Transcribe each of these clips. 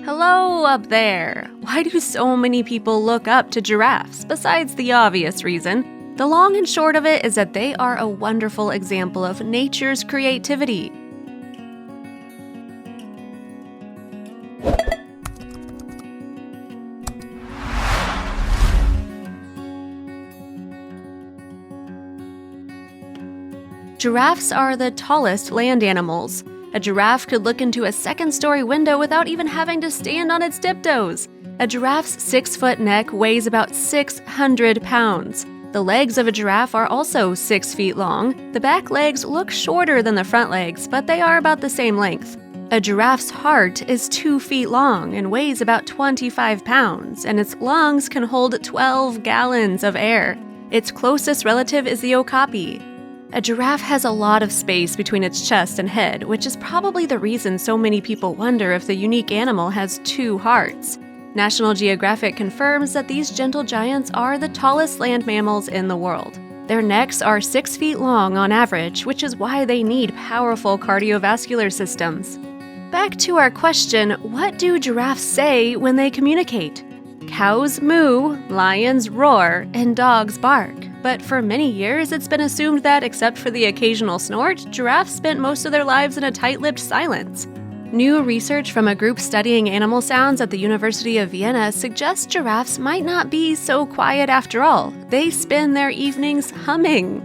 Hello up there! Why do so many people look up to giraffes, besides the obvious reason? The long and short of it is that they are a wonderful example of nature's creativity. Giraffes are the tallest land animals. A giraffe could look into a second-story window without even having to stand on its tiptoes. A giraffe's 6-foot neck weighs about 600 pounds. The legs of a giraffe are also 6 feet long. The back legs look shorter than the front legs, but they are about the same length. A giraffe's heart is 2 feet long and weighs about 25 pounds, and its lungs can hold 12 gallons of air. Its closest relative is the okapi. A giraffe has a lot of space between its chest and head, which is probably the reason so many people wonder if the unique animal has 2 hearts. National Geographic confirms that these gentle giants are the tallest land mammals in the world. Their necks are 6 feet long on average, which is why they need powerful cardiovascular systems. Back to our question, what do giraffes say when they communicate? Cows moo, lions roar, and dogs bark. But for many years, it's been assumed that, except for the occasional snort, giraffes spent most of their lives in a tight-lipped silence. New research from a group studying animal sounds at the University of Vienna suggests giraffes might not be so quiet after all. They spend their evenings humming.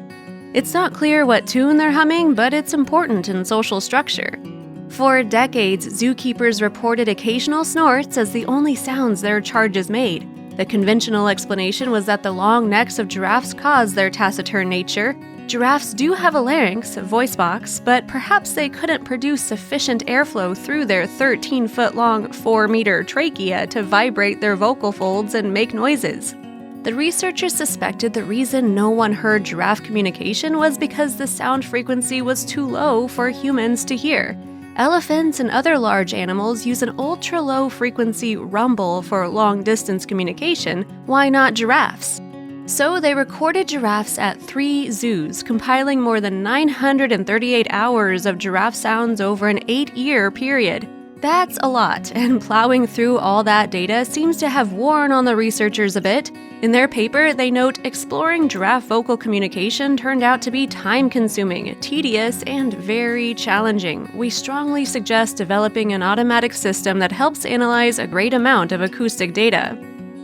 It's not clear what tune they're humming, but it's important in social structure. For decades, zookeepers reported occasional snorts as the only sounds their charges made. The conventional explanation was that the long necks of giraffes cause their taciturn nature. Giraffes do have a larynx, a voice box, but perhaps they couldn't produce sufficient airflow through their 13-foot-long, 4-meter trachea to vibrate their vocal folds and make noises. The researchers suspected the reason no one heard giraffe communication was because the sound frequency was too low for humans to hear. Elephants and other large animals use an ultra-low frequency rumble for long-distance communication. Why not giraffes? So they recorded giraffes at 3 zoos, compiling more than 938 hours of giraffe sounds over an 8-year period. That's a lot, and plowing through all that data seems to have worn on the researchers a bit. In their paper, they note exploring giraffe vocal communication turned out to be time-consuming, tedious, and very challenging. We strongly suggest developing an automatic system that helps analyze a great amount of acoustic data.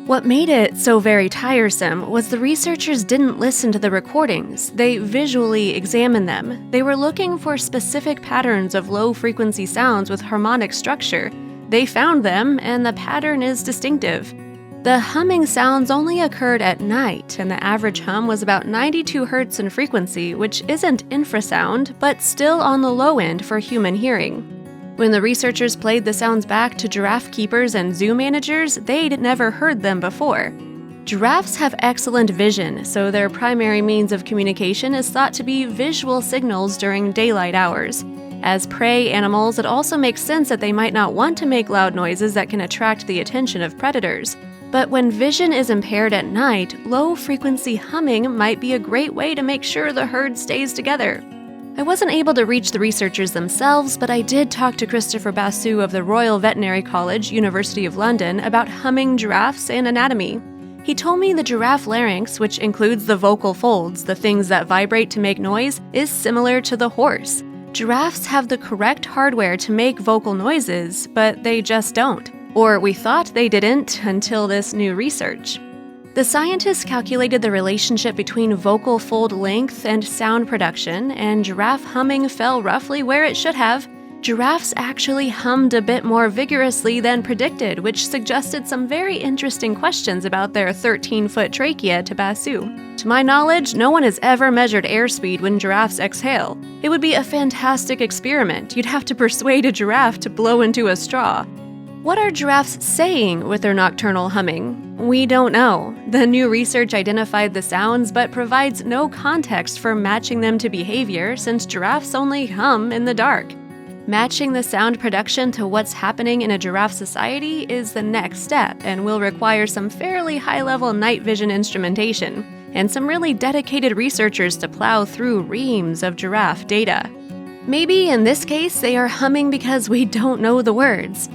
What made it so very tiresome was the researchers didn't listen to the recordings, they visually examined them. They were looking for specific patterns of low-frequency sounds with harmonic structure. They found them, and the pattern is distinctive. The humming sounds only occurred at night, and the average hum was about 92 Hz in frequency, which isn't infrasound, but still on the low end for human hearing. When the researchers played the sounds back to giraffe keepers and zoo managers, they'd never heard them before. Giraffes have excellent vision, so their primary means of communication is thought to be visual signals during daylight hours. As prey animals, it also makes sense that they might not want to make loud noises that can attract the attention of predators. But when vision is impaired at night, low-frequency humming might be a great way to make sure the herd stays together. I wasn't able to reach the researchers themselves, but I did talk to Christopher Basu of the Royal Veterinary College, University of London, about humming giraffes and anatomy. He told me the giraffe larynx, which includes the vocal folds, the things that vibrate to make noise, is similar to the horse. Giraffes have the correct hardware to make vocal noises, but they just don't. Or we thought they didn't until this new research. The scientists calculated the relationship between vocal fold length and sound production, and giraffe humming fell roughly where it should have. Giraffes actually hummed a bit more vigorously than predicted, which suggested some very interesting questions about their 13-foot trachea to Basu. To my knowledge, no one has ever measured airspeed when giraffes exhale. It would be a fantastic experiment. You'd have to persuade a giraffe to blow into a straw. What are giraffes saying with their nocturnal humming? We don't know. The new research identified the sounds but provides no context for matching them to behavior since giraffes only hum in the dark. Matching the sound production to what's happening in a giraffe society is the next step and will require some fairly high-level night vision instrumentation and some really dedicated researchers to plow through reams of giraffe data. Maybe in this case they are humming because we don't know the words.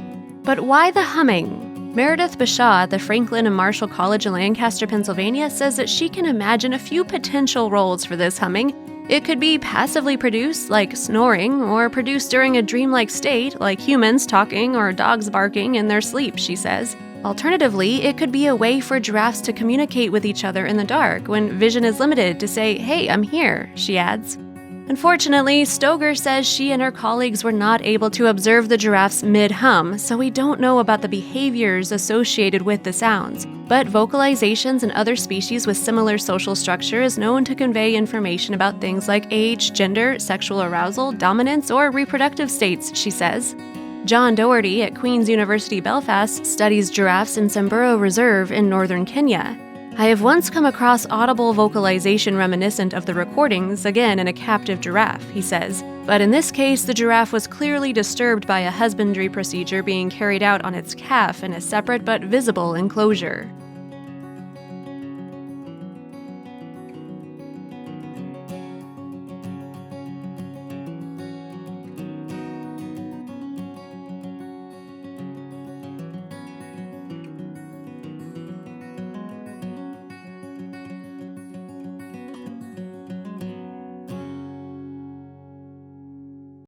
But why the humming? Meredith Bashaw at the Franklin and Marshall College in Lancaster, Pennsylvania, says that she can imagine a few potential roles for this humming. It could be passively produced, like snoring, or produced during a dreamlike state, like humans talking or dogs barking in their sleep, she says. Alternatively, it could be a way for giraffes to communicate with each other in the dark when vision is limited to say, "Hey, I'm here," she adds. Unfortunately, Stoger says she and her colleagues were not able to observe the giraffes mid-hum, so we don't know about the behaviors associated with the sounds. But vocalizations in other species with similar social structure is known to convey information about things like age, gender, sexual arousal, dominance, or reproductive states, she says. John Doherty at Queen's University Belfast studies giraffes in Samburu Reserve in northern Kenya. I have once come across audible vocalization reminiscent of the recordings, again in a captive giraffe, he says. But in this case, the giraffe was clearly disturbed by a husbandry procedure being carried out on its calf in a separate but visible enclosure.